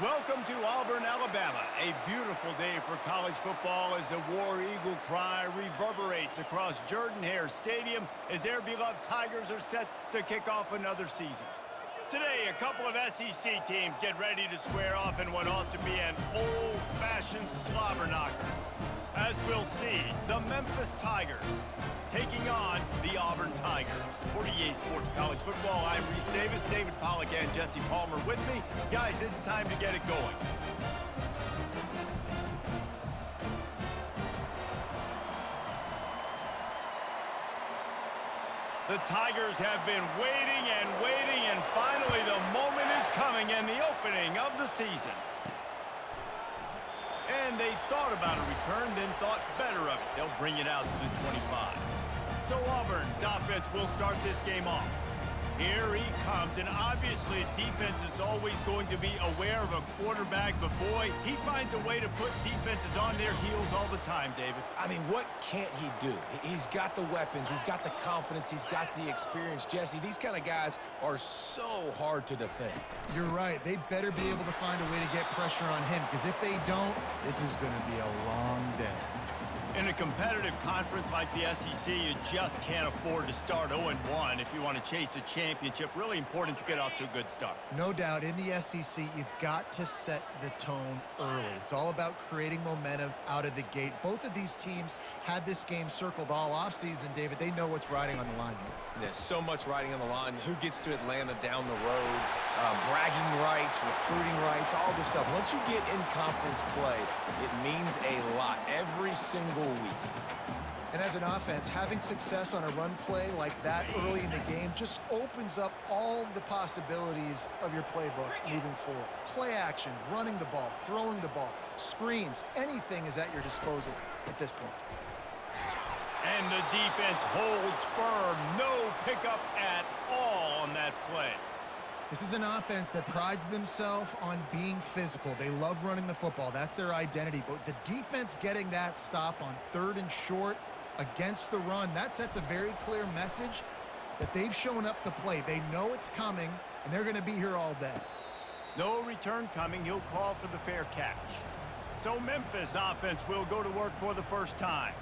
Welcome to Auburn, Alabama. A beautiful day for college football as the War Eagle cry reverberates across Jordan-Hare Stadium as their beloved Tigers are set to kick off another season. Today, a couple of SEC teams get ready to square off in what ought to be an old-fashioned slobber knocker. As we'll see, the Memphis Tigers taking on the Auburn Tigers. For EA Sports College Football, I'm Reese Davis, David Pollack, and Jesse Palmer with me. Guys, it's time to get it going. The Tigers have been waiting, and finally the moment is coming and the opening of the season. And they thought about a return, then thought better of it. They'll bring it out to the 25. So Auburn's offense will start this game off. Here he comes, and obviously defense is always going to be aware of a quarterback, but boy, he finds a way to put defenses on their heels all the time, David. I mean, what can't he do? He's got the weapons, he's got the confidence, he's got the experience. Jesse, these kind of guys are so hard to defend. You're right. They better be able to find a way to get pressure on him, because if they don't, this is going to be a long day. In a competitive conference like the SEC, you just can't afford to start 0-1 if you want to chase a championship. Really important to get off to a good start. No doubt, in the SEC, you've got to set the tone early. It's all about creating momentum out of the gate. Both of these teams had this game circled all offseason, David. They know what's riding on the line here. There's so much riding on the line. Who gets to Atlanta down the road? Bragging rights, recruiting rights, all this stuff. Once you get in conference play, it means a lot every single week. And as an offense, having success on a run play like that early in the game just opens up all the possibilities of your playbook moving forward. Play action, running the ball, throwing the ball, screens, anything is at your disposal at this point. And the defense holds firm. No pickup at all on that play. This is an offense that prides themselves on being physical. They love running the football. That's their identity. But the defense getting that stop on 3rd and short against the run, that sets a very clear message that they've shown up to play. They know it's coming, and they're going to be here all day. No return coming. He'll call for the fair catch. So Memphis offense will go to work for the first time.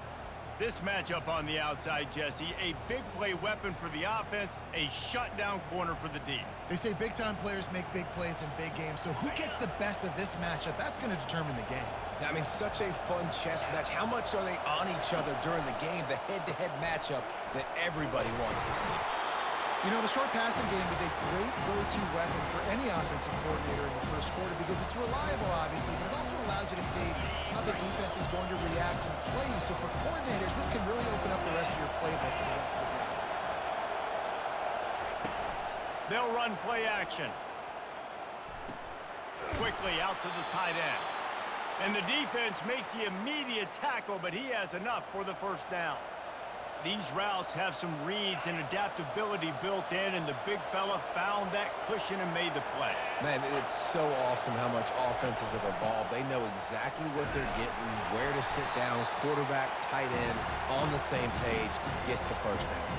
This matchup on the outside, Jesse, a big play weapon for the offense, a shutdown corner for the D. They say big-time players make big plays in big games, so who gets the best of this matchup? That's going to determine the game. I mean, such a fun chess match. How much are they on each other during the game, the head-to-head matchup that everybody wants to see? You know, the short passing game is a great go-to weapon for any offensive coordinator in the first quarter because it's reliable, obviously, but it also allows you to see how the defense is going to react and play. So for coordinators, this can really open up the rest of your playbook for the rest of the game. They'll run play action. Quickly out to the tight end. And the defense makes the immediate tackle, but he has enough for the first down. These routes have some reads and adaptability built in, and the big fella found that cushion and made the play. Man, it's so awesome how much offenses have evolved. They know exactly what they're getting, where to sit down, quarterback, tight end, on the same page, gets the first down.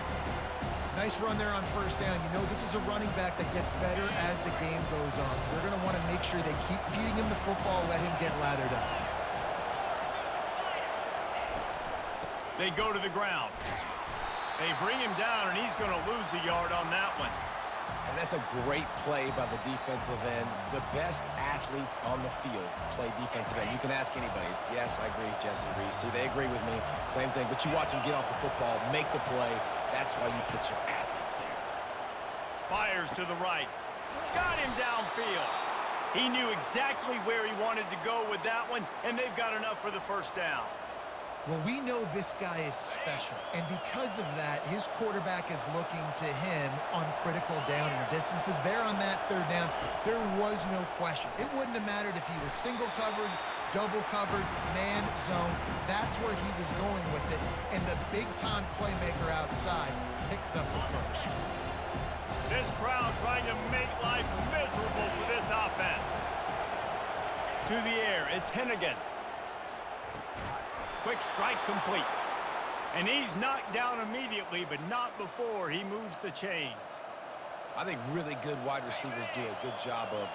Nice run there on first down. You know this is a running back that gets better as the game goes on, so they're going to want to make sure they keep feeding him the football, let him get lathered up. They go to the ground. They bring him down, and he's going to lose a yard on that one. And that's a great play by the defensive end. The best athletes on the field play defensive end. You can ask anybody. Yes, I agree, Jesse Reese. See, they agree with me. Same thing. But you watch them get off the football, make the play. That's why you put your athletes there. Fires to the right. Got him downfield. He knew exactly where he wanted to go with that one, and they've got enough for the first down. Well, we know this guy is special, and because of that, his quarterback is looking to him on critical down and distances. There on that 3rd down, there was no question. It wouldn't have mattered if he was single covered, double covered, man zone. That's where he was going with it, and the big-time playmaker outside picks up the first. This crowd trying to make life miserable for this offense. To the air, it's Hennigan. Quick strike complete. And he's knocked down immediately, but not before he moves the chains. I think really good wide receivers do a good job of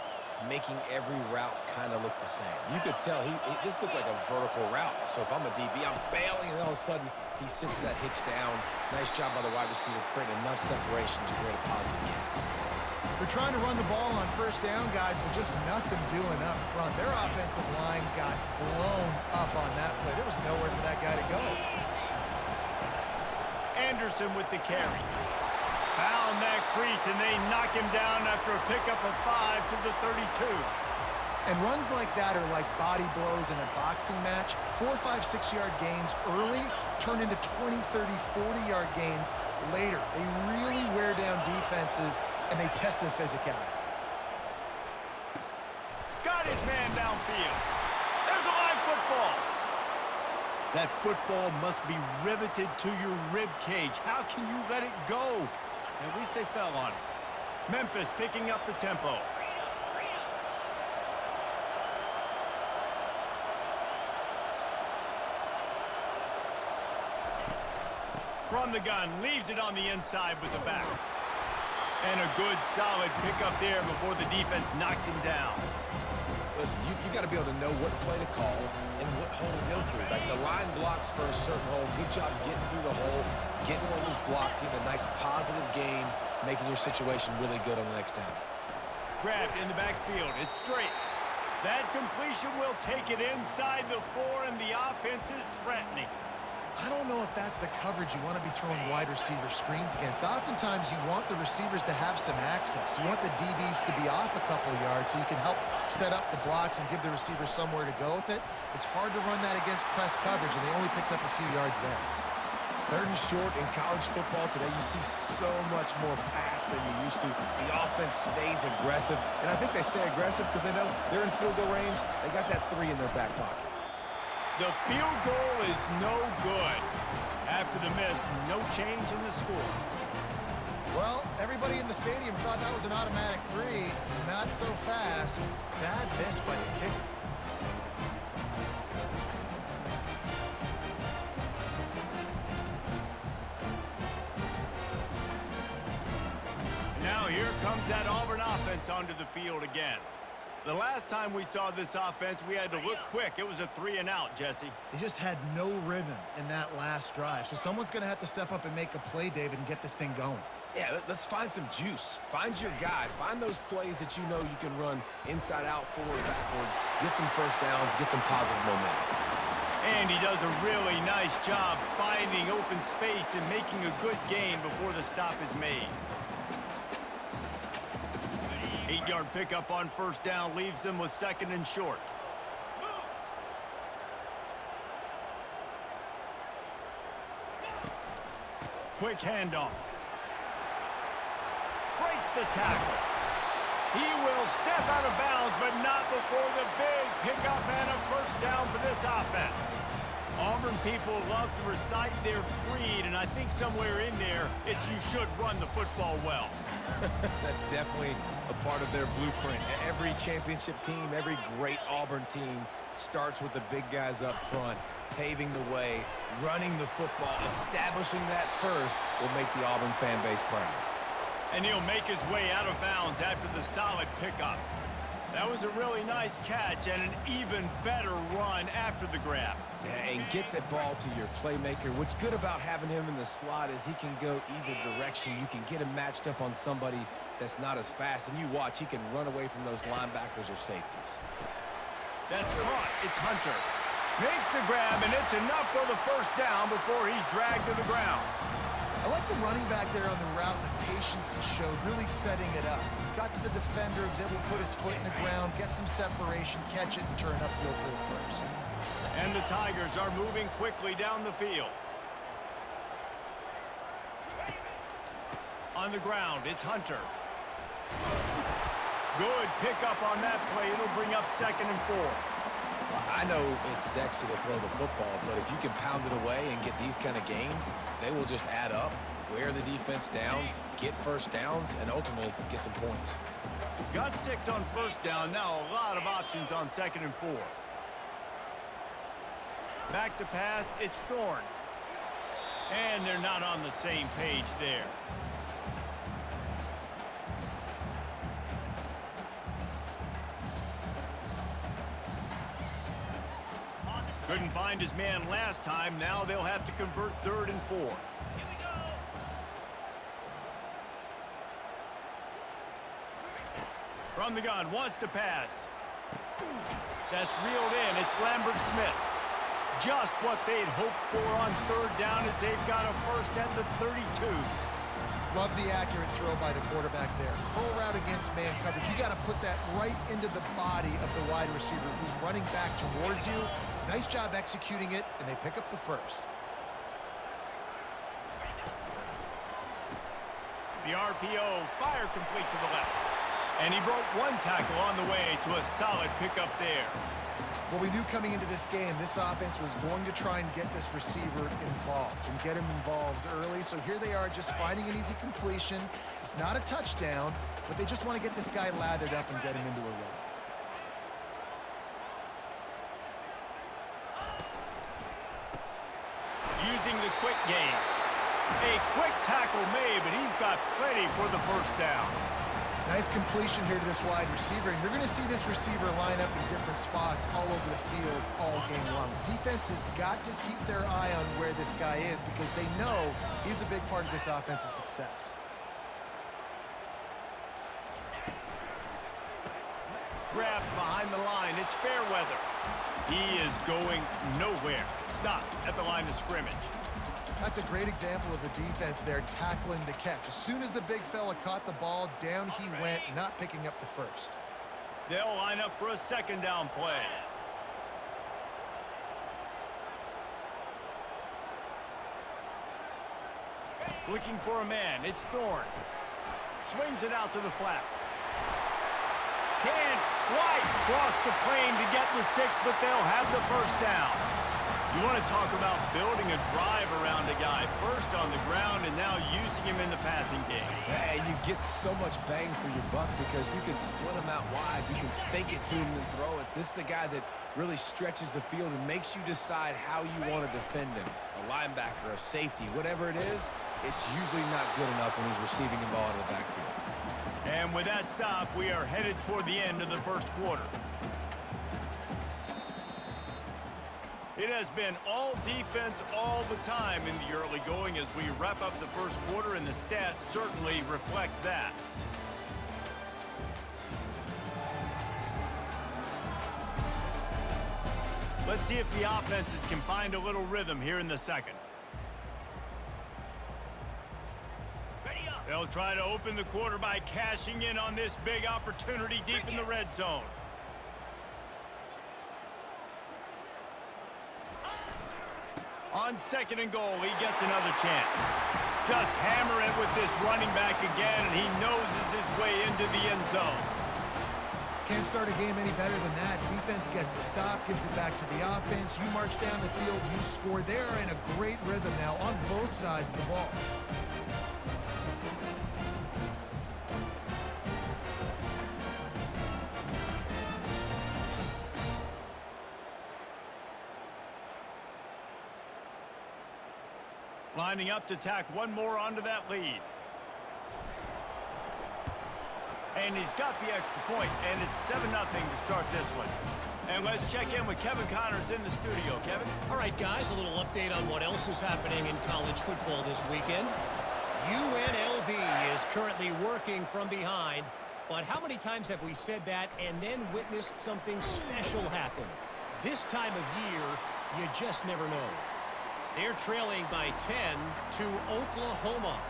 making every route kind of look the same. You could tell this looked like a vertical route. So if I'm a DB, I'm bailing, and all of a sudden he sits that hitch down. Nice job by the wide receiver creating enough separation to create a positive gain. They're trying to run the ball on first down, guys, but just nothing doing up front. Their offensive line got blown up on that play. There was nowhere for that guy to go. Anderson with the carry. Found that crease, and they knock him down after a pickup of 5 to the 32. And runs like that are like body blows in a boxing match. 4, 5, 6-yard gains early turn into 20, 30, 40-yard gains later. They really wear down defenses, and they test their physicality. Got his man downfield. There's a live football. That football must be riveted to your rib cage. How can you let it go? At least they fell on it. Memphis picking up the tempo. From the gun, leaves it on the inside with the back. And a good, solid pickup there before the defense knocks him down. Listen, you got to be able to know what play to call and what hole to go through. Like the line blocks for a certain hole. Good job getting through the hole, getting one of those blocked, getting a nice positive gain, making your situation really good on the next down. Grabbed in the backfield. It's straight. That completion will take it inside the 4, and the offense is threatening. I don't know if that's the coverage you want to be throwing wide receiver screens against. Oftentimes, you want the receivers to have some access. You want the DBs to be off a couple of yards so you can help set up the blocks and give the receivers somewhere to go with it. It's hard to run that against press coverage, and they only picked up a few yards there. 3rd and short in college football today, you see so much more pass than you used to. The offense stays aggressive, and I think they stay aggressive because they know they're in field goal range. They got that 3 in their back pocket. The field goal is no good. After the miss, no change in the score. Well, everybody in the stadium thought that was an automatic 3. Not so fast. Bad miss by the kicker. Now here comes that Auburn offense onto the field again. The last time we saw this offense, we had to look quick. It was a 3-and-out, Jesse. They just had no rhythm in that last drive. So someone's going to have to step up and make a play, David, and get this thing going. Yeah, let's find some juice. Find your guy. Find those plays that you know you can run inside out, forward, backwards, get some first downs, get some positive momentum. And he does a really nice job finding open space and making a good gain before the stop is made. 8-yard pickup on first down leaves them with 2nd and short. Quick handoff. Breaks the tackle. He will step out of bounds, but not before the big pickup and a first down for this offense. Auburn people love to recite their creed, and I think somewhere in there, it's you should run the football well. That's definitely a part of their blueprint. Every championship team, every great Auburn team starts with the big guys up front, paving the way, running the football, establishing that first will make the Auburn fan base proud. And he'll make his way out of bounds after the solid pickup. That was a really nice catch and an even better run after the grab. Yeah, and get the ball to your playmaker. What's good about having him in the slot is he can go either direction. You can get him matched up on somebody that's not as fast, and you watch, he can run away from those linebackers or safeties. That's caught. It's Hunter. Makes the grab, and it's enough for the first down before he's dragged to the ground. I like the running back there on the route and the patience he showed, really setting it up. Got to the defender, was able to put his foot in the ground, get some separation, catch it, and turn upfield for the first. And the Tigers are moving quickly down the field. On the ground, it's Hunter. Good pickup on that play. It'll bring up 2nd and 4. I know it's sexy to throw the football, but if you can pound it away and get these kind of gains, they will just add up, wear the defense down, get first downs, and ultimately get some points. Got 6 on first down. Now a lot of options on 2nd and 4. Back to pass, it's Thorne. And they're not on the same page there. Couldn't find his man last time. Now they'll have to convert 3rd and 4. From the gun, wants to pass. That's reeled in. It's Lambert-Smith. Just what they'd hoped for on 3rd down as they've got a first at the 32. Love the accurate throw by the quarterback there. Curl route against man coverage. You got to put that right into the body of the wide receiver who's running back towards you. Nice job executing it, and they pick up the first. The RPO, fire complete to the left. And he broke 1 tackle on the way to a solid pickup there. Well, we knew coming into this game, this offense was going to try and get this receiver involved and get him involved early. So here they are just finding an easy completion. It's not a touchdown, but they just want to get this guy lathered up and get him into a run. Using the quick game. A quick tackle made, but he's got plenty for the first down. Nice completion here to this wide receiver, and you're going to see this receiver line up in different spots all over the field all game long. Defense has got to keep their eye on where this guy is because they know he's a big part of this offense's success. Grabbed behind the line. It's Fairweather. He is going nowhere. Stop at the line of scrimmage. That's a great example of the defense there tackling the catch. As soon as the big fella caught the ball, down he went, not picking up the first. They'll line up for a 2nd down play. Looking for a man. It's Thorne. Swings it out to the flat. Can't quite cross the plane to get the 6, but they'll have the first down. You want to talk about building a drive around a guy. First on the ground and now using him in the passing game. And you get so much bang for your buck because you can split him out wide. You can fake it to him and throw it. This is the guy that really stretches the field and makes you decide how you want to defend him. A linebacker, a safety, whatever it is, it's usually not good enough when he's receiving the ball in the backfield. And with that stop, we are headed toward the end of the first quarter. It has been all defense all the time in the early going as we wrap up the first quarter, and the stats certainly reflect that. Let's see if the offenses can find a little rhythm here in the second. They'll try to open the quarter by cashing in on this big opportunity deep in the red zone. On 2nd and goal, he gets another chance. Just hammer it with this running back again, and he noses his way into the end zone. Can't start a game any better than that. Defense gets the stop, gives it back to the offense. You march down the field, you score. They're in a great rhythm now on both sides of the ball. Lining up to tack one more onto that lead. And he's got the extra point, and it's 7-0 to start this one. And let's check in with Kevin Connors in the studio. Kevin? All right, guys, a little update on what else is happening in college football this weekend. UNLV is currently working from behind, but how many times have we said that and then witnessed something special happen? This time of year, you just never know. They're trailing by 10 to Oklahoma.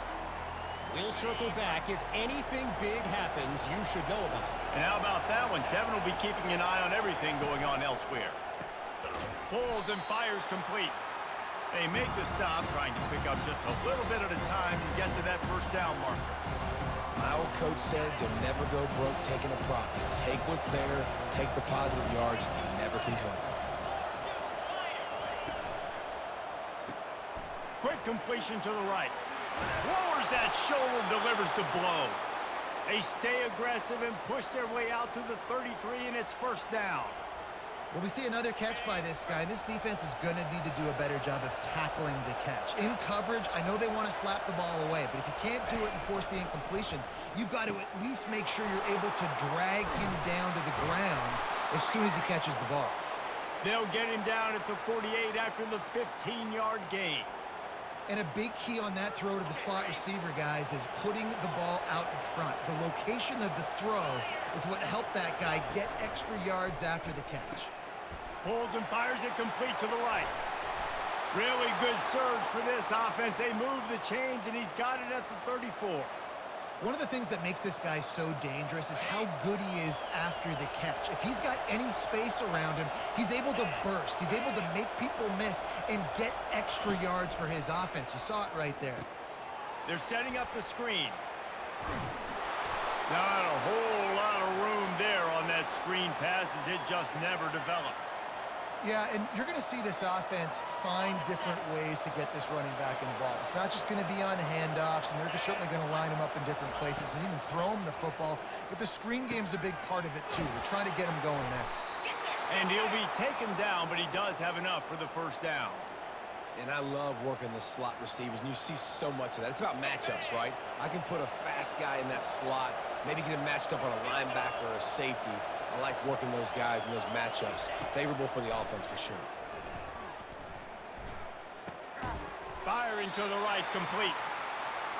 We'll circle back. If anything big happens, you should know about it. And how about that one? Kevin will be keeping an eye on everything going on elsewhere. Pulls and fires complete. They make the stop, trying to pick up just a little bit at a time to get to that first down marker. My old coach said you'll never go broke taking a profit. Take what's there, take the positive yards, and never complain. Quick completion to the right. Lowers that shoulder, delivers the blow. They stay aggressive and push their way out to the 33, and it's first down. Well, we see another catch by this guy. This defense is going to need to do a better job of tackling the catch. In coverage, I know they want to slap the ball away, but if you can't do it and force the incompletion, you've got to at least make sure you're able to drag him down to the ground as soon as he catches the ball. They'll get him down at the 48 after the 15-yard gain. And a big key on that throw to the slot receiver, guys, is putting the ball out in front. The location of the throw is what helped that guy get extra yards after the catch. Pulls and fires it complete to the right. Really good surge for this offense. They move the chains, and he's got it at the 34. One of the things that makes this guy so dangerous is how good he is after the catch. If he's got any space around him, he's able to burst. He's able to make people miss and get extra yards for his offense. You saw it right there. They're setting up the screen. Not a whole lot of room there on that screen pass as it just never developed. Yeah, and you're going to see this offense find different ways to get this running back involved. It's not just going to be on handoffs, and they're certainly going to line him up in different places and even throw him the football. But the screen game's a big part of it, too. They're trying to get him going there. And he'll be taken down, but he does have enough for the first down. And I love working the slot receivers, and you see so much of that. It's about matchups, right? I can put a fast guy in that slot, maybe get him matched up on a linebacker or a safety. I like working those guys in those matchups. Favorable for the offense for sure. Firing to the right, complete.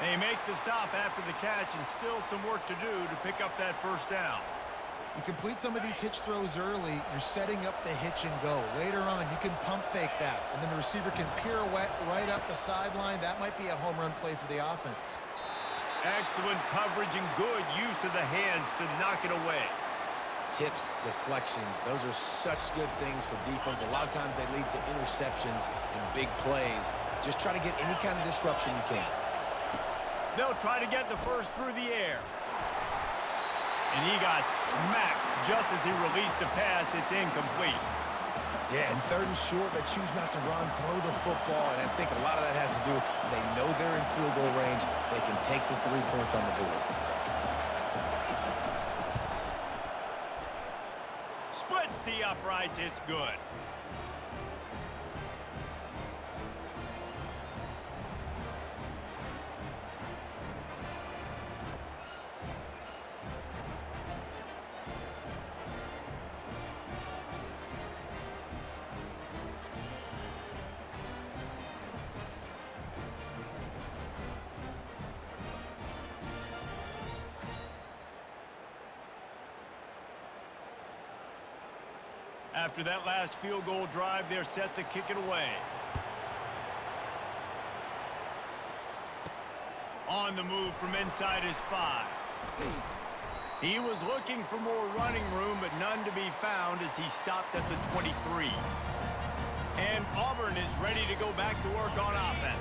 They make the stop after the catch, and still some work to do to pick up that first down. You complete some of these hitch throws early, you're setting up the hitch and go. Later on, you can pump fake that, and then the receiver can pirouette right up the sideline. That might be a home run play for the offense. Excellent coverage and good use of the hands to knock it away. Tips, deflections, those are such good things for defense. A lot of times they lead to interceptions and big plays. Just try to get any kind of disruption you can. They'll try to get the first through the air. And he got smacked just as he released the pass. It's incomplete. Yeah, and third and short, they choose not to run, throw the football, and I think a lot of that has to do with they know they're in field goal range. They can take the 3 points on the board. Splits the uprights. It's good. After that last field goal drive, they're set to kick it away. On the move from inside his 5. He was looking for more running room, but none to be found as he stopped at the 23. And Auburn is ready to go back to work on offense.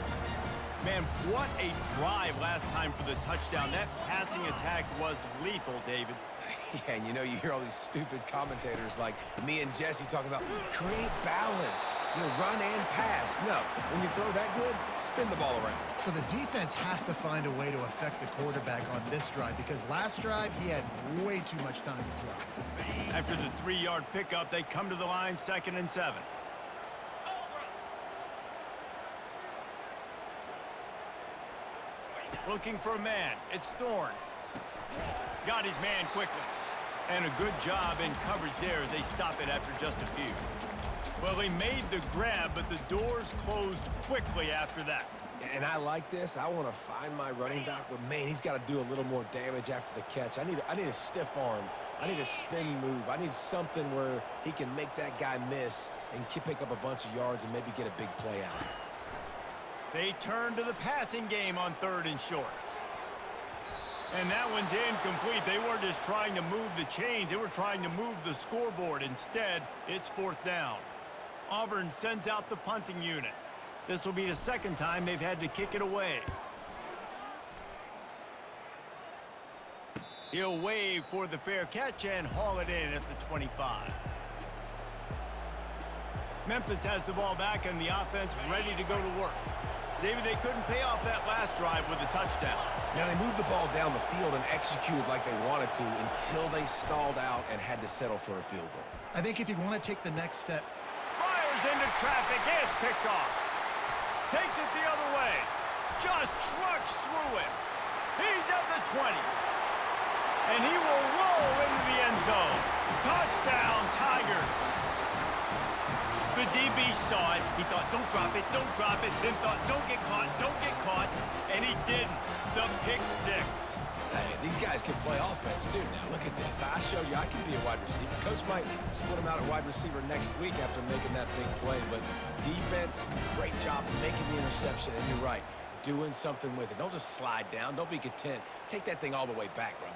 Man, what a drive last time for the touchdown. That passing attack was lethal, David. Yeah, and you know, you hear all these stupid commentators like me and Jesse talking about create balance, run and pass. No, when you throw that good, spin the ball around. So the defense has to find a way to affect the quarterback on this drive because last drive he had way too much time to throw. After the 3-yard pickup, they come to the line 2nd and 7. Looking for a man. It's Thorne. Got his man quickly. And a good job in coverage there as they stop it after just a few. Well, he made the grab, but the doors closed quickly after that. And I like this. I want to find my running back, but man, he's got to do a little more damage after the catch. I need a stiff arm. I need a spin move. I need something where he can make that guy miss and pick up a bunch of yards and maybe get a big play out of it. They turn to the passing game on 3rd and short. And that one's incomplete. They weren't just trying to move the chains. They were trying to move the scoreboard. Instead, it's 4th down. Auburn sends out the punting unit. This will be the 2nd time they've had to kick it away. He'll wave for the fair catch and haul it in at the 25. Memphis has the ball back and the offense ready to go to work. David, they couldn't pay off that last drive with a touchdown. Now, they moved the ball down the field and executed like they wanted to until they stalled out and had to settle for a field goal. I think if you want to take the next step. Fires into traffic. It's picked off. Takes it the other way. Just trucks through it. He's at the 20. And he will roll into the end zone. Touchdown, Tigers. The DB saw it. He thought, don't drop it, don't drop it. Then thought, don't get caught, and he didn't. The pick six. Hey, these guys can play offense, too. Now, look at this. I showed you I can be a wide receiver. Coach might split him out at wide receiver next week after making that big play. But defense, great job making the interception. And you're right, doing something with it. Don't just slide down. Don't be content. Take that thing all the way back, brother.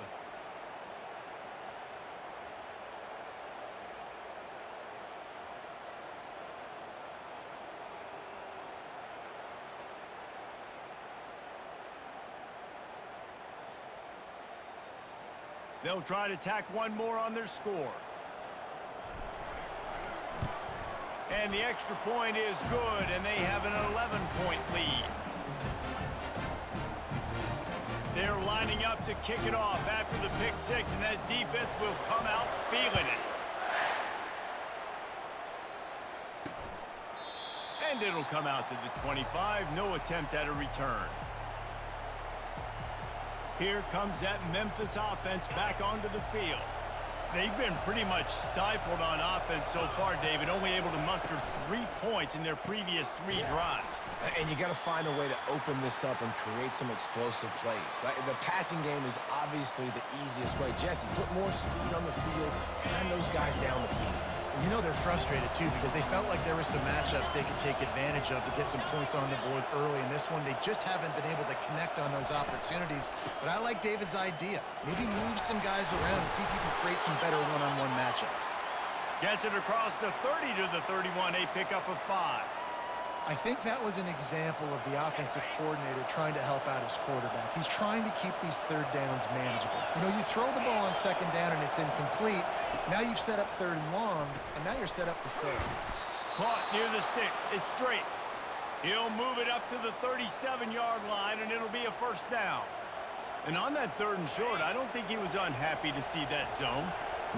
They'll try to tack one more on their score. And the extra point is good, and they have an 11-point lead. They're lining up to kick it off after the pick six, and that defense will come out feeling it. And it'll come out to the 25. No attempt at a return. Here comes that Memphis offense back onto the field. They've been pretty much stifled on offense so far, David, only able to muster 3 points in their previous 3 drives. And you got to find a way to open this up and create some explosive plays. The passing game is obviously the easiest way. Jesse, put more speed on the field, find those guys down the field. You know they're frustrated, too, because they felt like there were some matchups they could take advantage of to get some points on the board early. In this one, they just haven't been able to connect on those opportunities. But I like David's idea. Maybe move some guys around and see if you can create some better one-on-one matchups. Gets it across the 30 to the 31, a pickup of 5. I think that was an example of the offensive coordinator trying to help out his quarterback. He's trying to keep these third downs manageable. You know, you throw the ball on second down and it's incomplete. Now you've set up third and long, and now you're set up to third. Caught near the sticks. It's straight. He'll move it up to the 37-yard line, and it'll be a first down. And on that third and short, I don't think he was unhappy to see that zone.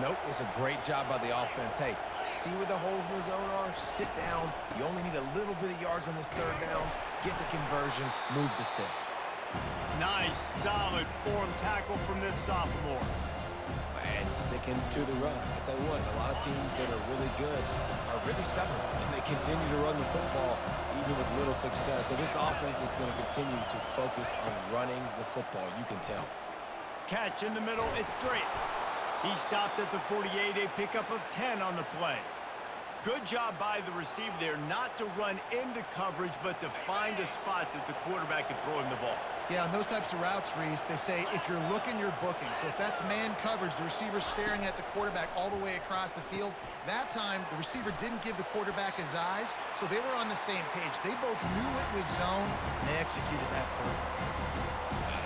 Nope, it's a great job by the offense. Hey, see where the holes in the zone are? Sit down. You only need a little bit of yards on this third down. Get the conversion. Move the sticks. Nice, solid form tackle from this sophomore. And sticking to the run. I tell you what, a lot of teams that are really good are really stubborn, and they continue to run the football even with little success. So this offense is going to continue to focus on running the football. You can tell. Catch in the middle. It's straight. He stopped at the 48, a pickup of 10 on the play. Good job by the receiver there not to run into coverage, but to find a spot that the quarterback could throw him the ball. Yeah, on those types of routes, Reese, they say if you're looking, you're booking. So if that's man coverage, the receiver's staring at the quarterback all the way across the field. That time, the receiver didn't give the quarterback his eyes, so they were on the same page. They both knew it was zone, and they executed that perfectly.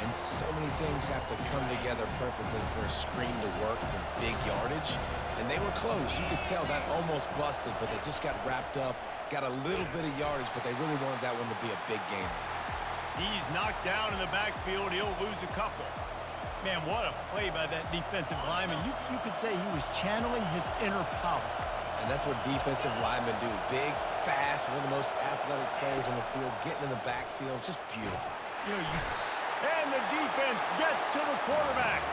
And so many things have to come together perfectly for a screen to work for big yardage. And they were close. You could tell that almost busted, but they just got wrapped up, got a little bit of yardage, but they really wanted that one to be a big game. He's knocked down in the backfield. He'll lose a couple. Man, what a play by that defensive lineman. You could say he was channeling his inner power. And that's what defensive linemen do. Big, fast, one of the most athletic players on the field, getting in the backfield. Just beautiful. You know, and the defense gets to the quarterback.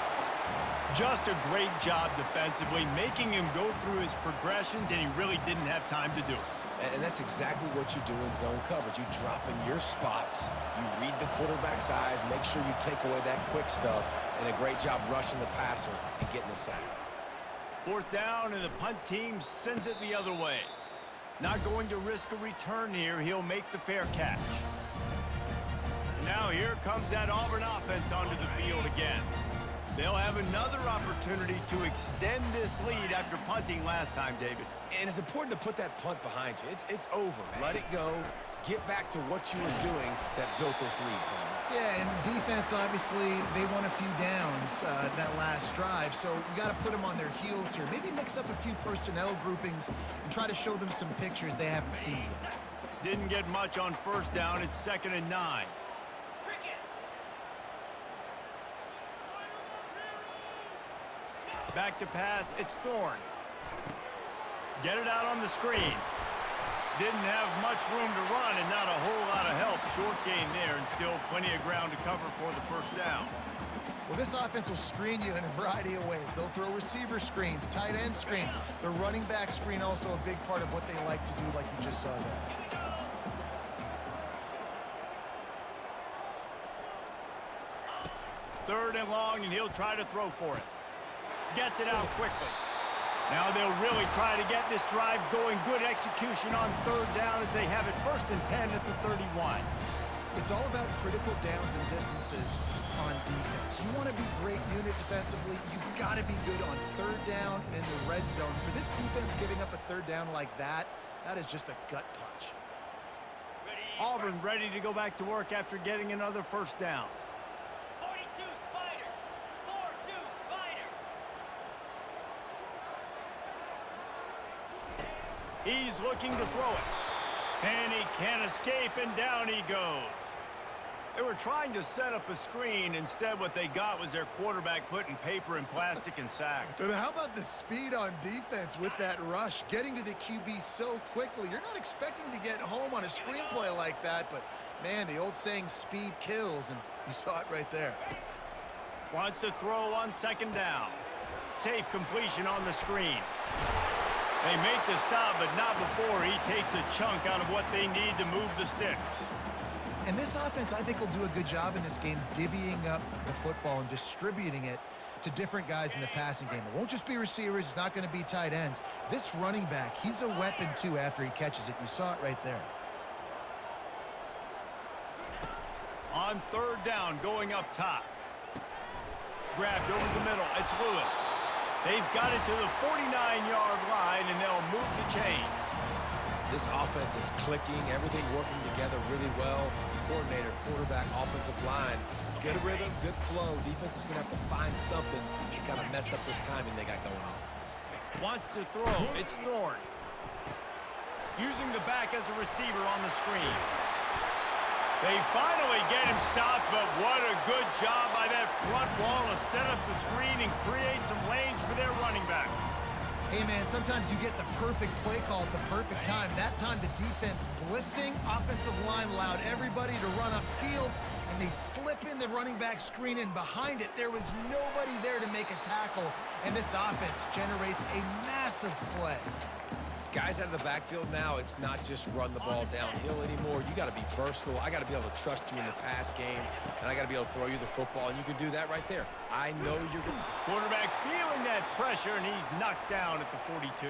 Just a great job defensively, making him go through his progressions, and he really didn't have time to do it. And that's exactly what you do in zone coverage. You drop in your spots, you read the quarterback's eyes, make sure you take away that quick stuff, and a great job rushing the passer and getting the sack. Fourth down, and the punt team sends it the other way. Not going to risk a return here. He'll make the fair catch. Now here comes that Auburn offense onto the field again. They'll have another opportunity to extend this lead after punting last time, David. And it's important to put that punt behind you. It's over. Let it go. Get back to what you were doing that built this lead, Palmer. Yeah, and defense, obviously, they won a few downs that last drive, so you got to put them on their heels here. Maybe mix up a few personnel groupings and try to show them some pictures they haven't seen yet. Didn't get much on first down. It's 2nd and 9. Back to pass, it's Thorne. Get it out on the screen. Didn't have much room to run and not a whole lot of help. Short gain there and still plenty of ground to cover for the first down. Well, this offense will screen you in a variety of ways. They'll throw receiver screens, tight end screens. The running back screen also a big part of what they like to do, like you just saw there. Third and long, and he'll try to throw for it. Gets it out quickly. Now they'll really try to get this drive going. Good execution on third down as they have it 1st and 10 at the 31. It's all about critical downs and distances on defense. You want to be great unit defensively, you've got to be good on third down and in the red zone. For this defense giving up a third down like that, that is just a gut punch. Auburn ready to go back to work after getting another first down. 42 Spider. 4-2 Spider. He's looking to throw it. And he can't escape, and down he goes. They were trying to set up a screen. Instead, what they got was their quarterback putting paper in plastic and sacked. And how about the speed on defense with that rush, getting to the QB so quickly? You're not expecting to get home on a screenplay like that, but, man, the old saying, speed kills, and you saw it right there. Wants to throw on 2nd down. Safe completion on the screen. They make the stop, but not before he takes a chunk out of what they need to move the sticks. And this offense, I think, will do a good job in this game divvying up the football and distributing it to different guys in the passing game. It won't just be receivers. It's not going to be tight ends. This running back, he's a weapon, too, after he catches it. You saw it right there. On 3rd down, going up top. Grabbed over the middle. It's Lewis. They've got it to the 49-yard line, and they'll move the chains. This offense is clicking, everything working together really well. Coordinator, quarterback, offensive line, good rhythm, good flow. Defense is going to have to find something to kind of mess up this timing they got going on. Wants to throw. It's Thorne. Using the back as a receiver on the screen. They finally get him stopped, but what a good job by that front wall to set up the screen and create some lanes for their running back. Hey, man, sometimes you get the perfect play call at the perfect time. That time the defense blitzing, offensive line allowed everybody to run upfield, and they slip in the running back screen, and behind it there was nobody there to make a tackle, and this offense generates a massive play. Guys out of the backfield now, it's not just run the ball downhill anymore. You got to be versatile. I got to be able to trust you in the pass game, and I got to be able to throw you the football, and you can do that right there. I know you're good. Quarterback feeling that pressure, and he's knocked down at the 42.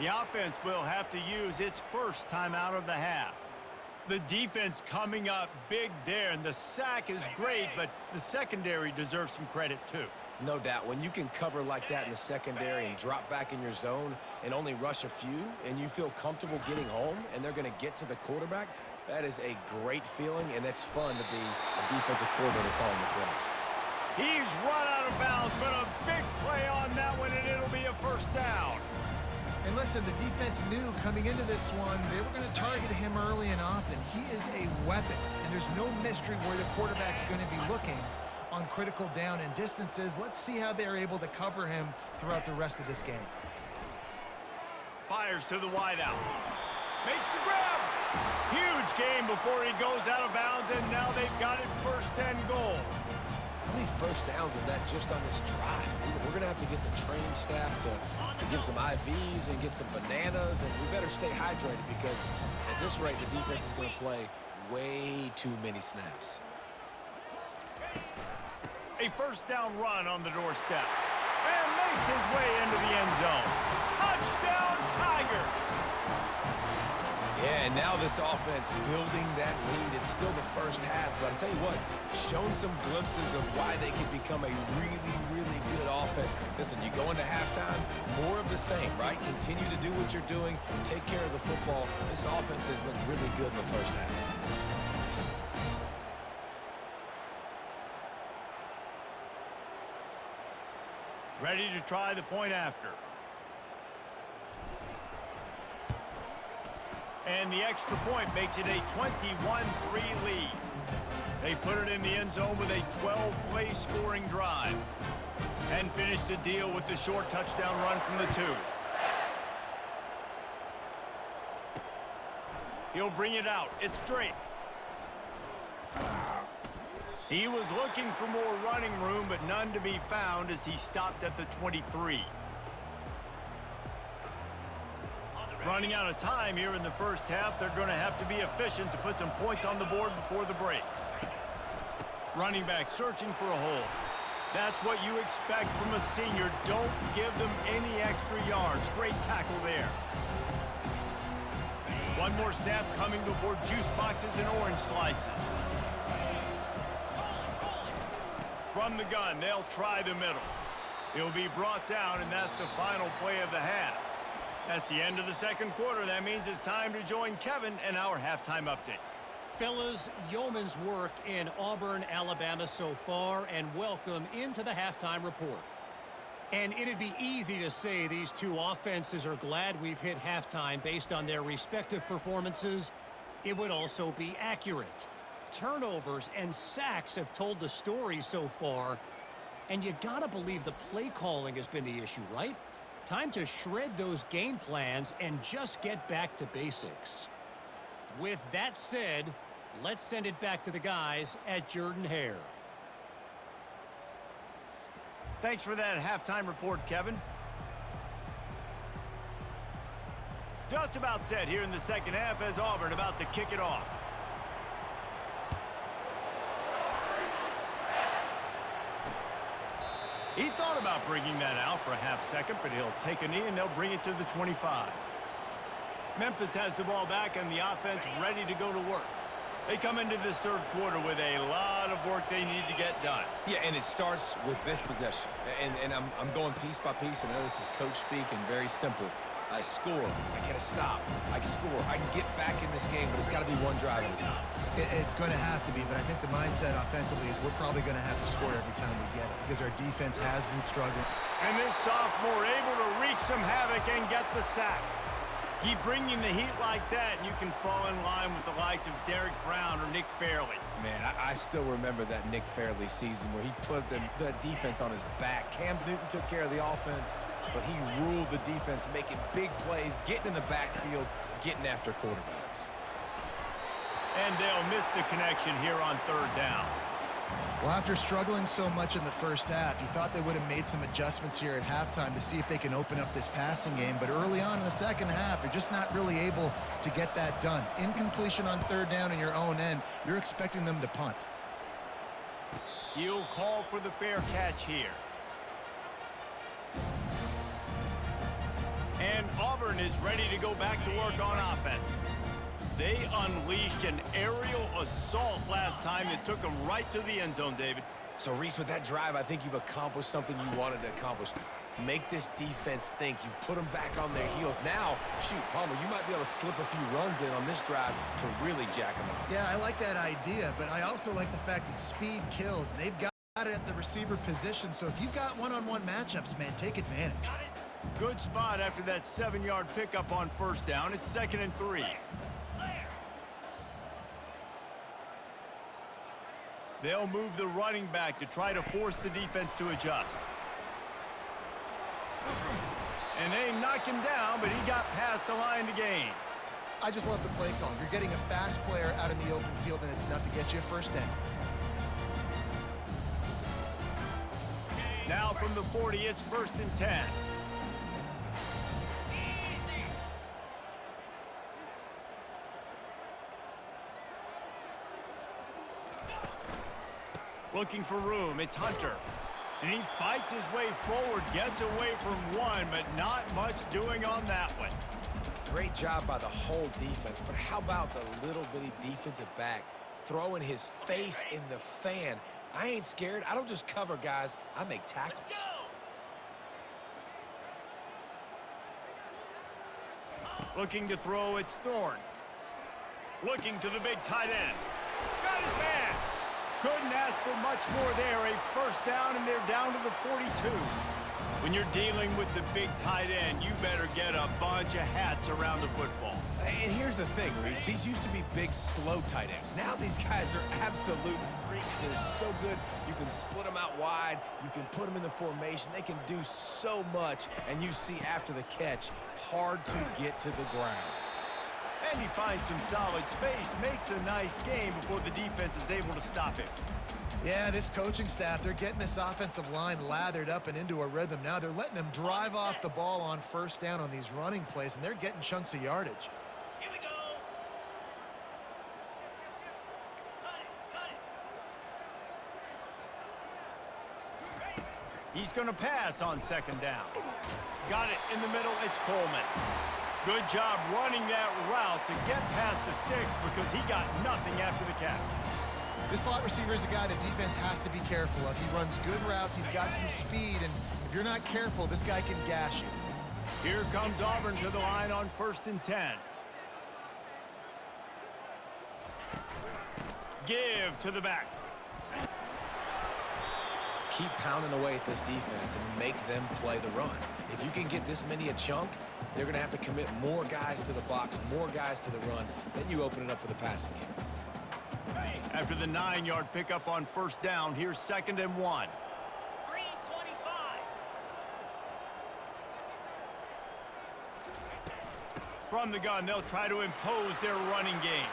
The offense will have to use its first timeout of the half. The defense coming up big there, and the sack is great, but the secondary deserves some credit too. No doubt. When you can cover like that in the secondary and drop back in your zone and only rush a few, and you feel comfortable getting home, and they're going to get to the quarterback, that is a great feeling, and it's fun to be a defensive coordinator calling the plays. He's run out of bounds, but a big play on that one, and it'll be a first down. And listen, the defense knew coming into this one, they were going to target him early and often. He is a weapon, and there's no mystery where the quarterback's going to be looking on critical down and distances. Let's see how they're able to cover him throughout the rest of this game. Fires to the wideout. Makes the grab. Huge game before he goes out of bounds, and now they've got it 1st and goal. How many first downs is that just on this drive? We're going to have to get the training staff to give some IVs and get some bananas, and we better stay hydrated because at this rate, the defense is going to play way too many snaps. A first down run on the doorstep. And makes his way into the end zone. Touchdown, Tiger! Yeah, and now this offense building that lead. It's still the first half, but I tell you what, shown some glimpses of why they can become a really, really good offense. Listen, you go into halftime, more of the same, right? Continue to do what you're doing, take care of the football. This offense has looked really good in the first half. Ready to try the point after. And the extra point makes it a 21-3 lead. They put it in the end zone with a 12-play scoring drive. And finish the deal with the short touchdown run from the 2. He'll bring it out. It's straight. He was looking for more running room, but none to be found as he stopped at the 23. Running out of time here in the first half, they're going to have to be efficient to put some points on the board before the break. Running back searching for a hole. That's what you expect from a senior. Don't give them any extra yards. Great tackle there. One more snap coming before juice boxes and orange slices. From the gun, they'll try the middle. He'll be brought down, and that's the final play of the half. That's the end of the second quarter. That means it's time to join Kevin and our halftime update. Fellas, yeoman's work in Auburn, Alabama so far, and welcome into the halftime report. And it'd be easy to say these two offenses are glad we've hit halftime based on their respective performances. It would also be accurate. Turnovers and sacks have told the story so far, and you gotta believe the play calling has been the issue, right? Time to shred those game plans and just get back to basics. With that said, let's send it back to the guys at Jordan-Hare. Thanks for that halftime report, Kevin. Just about set here in the second half as Auburn about to kick it off. He thought about bringing that out for a half second, but he'll take a knee and they'll bring it to the 25. Memphis has the ball back and the offense ready to go to work. They come into this third quarter with a lot of work they need to get done. Yeah, and it starts with this possession. And I'm going piece by piece, and I know this is coach speak and very simple. I score. I get a stop. I score. I can get back in this game, but it's got to be one drive at a time. It's going to have to be, but I think the mindset offensively is we're probably going to have to score every time we get it because our defense has been struggling. And this sophomore able to wreak some havoc and get the sack. Keep bringing the heat like that, and you can fall in line with the likes of Derek Brown or Nick Fairley. Man, I still remember that Nick Fairley season where he put the defense on his back. Cam Newton took care of the offense, but he ruled the defense, making big plays, getting in the backfield, getting after quarterbacks. And they'll miss the connection here on third down. Well, after struggling so much in the first half, you thought they would have made some adjustments here at halftime to see if they can open up this passing game. But early on in the second half, they're just not really able to get that done. Incompletion on third down in your own end, you're expecting them to punt. He'll call for the fair catch here. And Auburn is ready to go back to work on offense. They unleashed an aerial assault last time that took them right to the end zone, David. So, Reese, with that drive, I think you've accomplished something you wanted to accomplish. Make this defense think. You've put them back on their heels. Now, shoot, Palmer, you might be able to slip a few runs in on this drive to really jack them up. Yeah, I like that idea, but I also like the fact that speed kills. And they've got it at the receiver position, so if you've got one-on-one matchups, man, take advantage. Good spot after that 7-yard pickup on first down. It's 2nd and 3. They'll move the running back to try to force the defense to adjust. And they knock him down, but he got past the line to gain. I just love the play call. You're getting a fast player out in the open field, and it's enough to get you a first down. Now from the 40, it's 1st and 10. Looking for room, it's Hunter. And he fights his way forward, gets away from one, but not much doing on that one. Great job by the whole defense, but how about the little bitty defensive back throwing his face in the fan? I ain't scared. I don't just cover guys. I make tackles. Looking to throw, it's Thorne. Looking to the big tight end. Got his man. Couldn't ask for much more there. A first down, and they're down to the 42. When you're dealing with the big tight end, you better get a bunch of hats around the football. And here's the thing, Reese. These used to be big, slow tight ends. Now these guys are absolute freaks. They're so good. You can split them out wide. You can put them in the formation. They can do so much. And you see after the catch, hard to get to the ground. And he finds some solid space, makes a nice game before the defense is able to stop him. Yeah, this coaching staff, they're getting this offensive line lathered up and into a rhythm now. They're letting them drive off the ball on first down on these running plays, and they're getting chunks of yardage. Here we go. Cut it. He's going to pass on second down. Got it in the middle. It's Coleman. Good job running that route to get past the sticks because he got nothing after the catch. This slot receiver is a guy the defense has to be careful of. He runs good routes. He's got some speed, and if you're not careful, this guy can gash you. Here comes Auburn to the line on 1st and 10. Give to the back. Keep pounding away at this defense and make them play the run. If you can get this many a chunk, they're going to have to commit more guys to the box, more guys to the run. Then you open it up for the passing game. After the 9-yard pickup on 1st down, here's 2nd and 1. Green 25. From the gun, they'll try to impose their running game.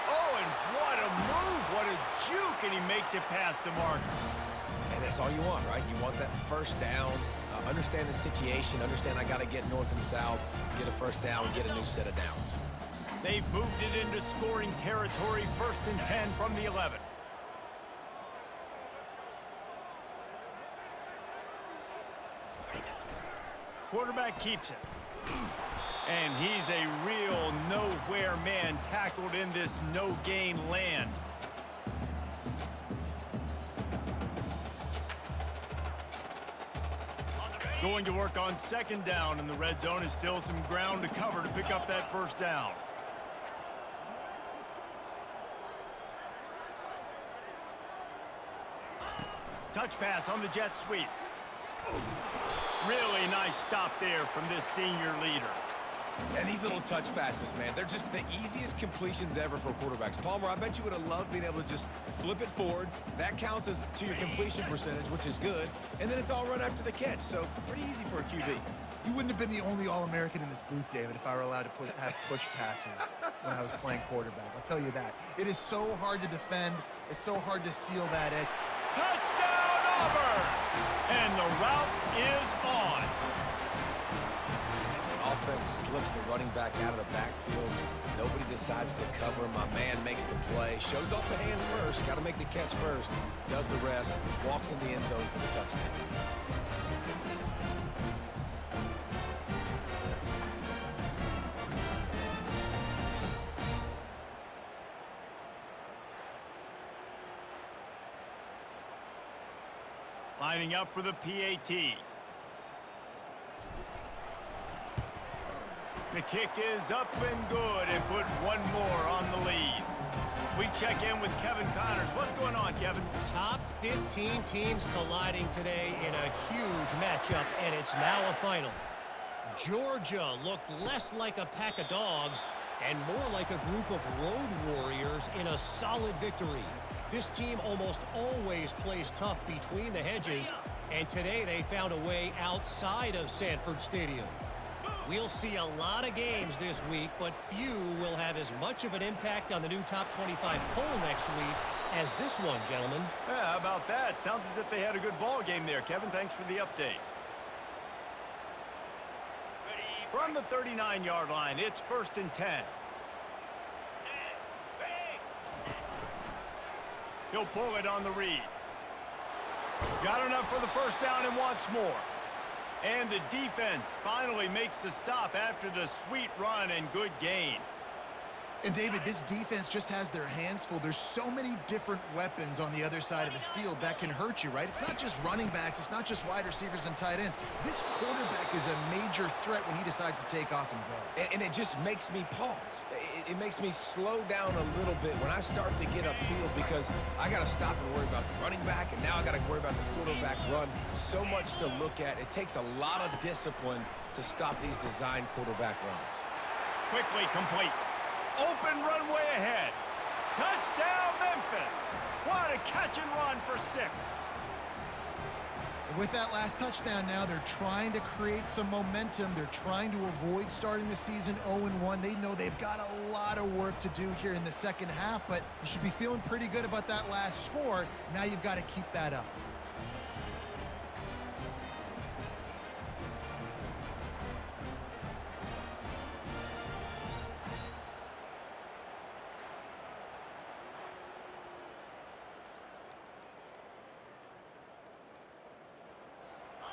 Oh, and what a move, what a juke, and he makes it past the mark. And that's all you want, right? You want that first down, understand the situation, understand I got to get north and south, get a first down, and get a new set of downs. They've moved it into scoring territory, 1st and 10 from the 11. Quarterback keeps it. And he's a real nowhere man tackled in this no-gain land. Going to work on 2nd down, and the red zone is still some ground to cover to pick up that 1st down. Touch pass on the jet sweep. Really nice stop there from this senior leader. And these little touch passes, man, they're just the easiest completions ever for quarterbacks. Palmer, I bet you would have loved being able to just flip it forward. That counts as to your completion percentage, which is good. And then it's all run after the catch, so pretty easy for a QB. You wouldn't have been the only All-American in this booth, David, if I were allowed to have push passes when I was playing quarterback. I'll tell you that. It is so hard to defend. It's so hard to seal that edge. Touchdown, Auburn! And the route is on. Offense slips the running back out of the backfield. Nobody decides to cover him. My man makes the play. Shows off the hands first. Got to make the catch first. Does the rest. Walks in the end zone for the touchdown. Lining up for the PAT. The kick is up and good and put one more on the lead. We check in with Kevin Connors. What's going on, Kevin? Top 15 teams colliding today in a huge matchup, and it's now a final. Georgia looked less like a pack of dogs and more like a group of road warriors in a solid victory. This team almost always plays tough between the hedges, and today they found a way outside of Sanford Stadium. We'll see a lot of games this week, but few will have as much of an impact on the new top 25 poll next week as this one, gentlemen. Yeah, how about that? Sounds as if they had a good ball game there, Kevin. Thanks for the update. From the 39-yard line, it's 1st and 10. He'll pull it on the read. Got enough for the 1st down and wants more. And the defense finally makes the stop after the sweet run and good gain. And, David, this defense just has their hands full. There's so many different weapons on the other side of the field that can hurt you, right? It's not just running backs. It's not just wide receivers and tight ends. This quarterback is a major threat when he decides to take off and go. And it just makes me pause. It makes me slow down a little bit when I start to get upfield because I got to stop and worry about the running back, and now I got to worry about the quarterback run. So much to look at. It takes a lot of discipline to stop these designed quarterback runs. Quickly complete. Open runway ahead. Touchdown, Memphis. What a catch and run for 6. With that last touchdown now, they're trying to create some momentum. They're trying to avoid starting the season 0-1. They know they've got a lot of work to do here in the second half, but you should be feeling pretty good about that last score. Now you've got to keep that up.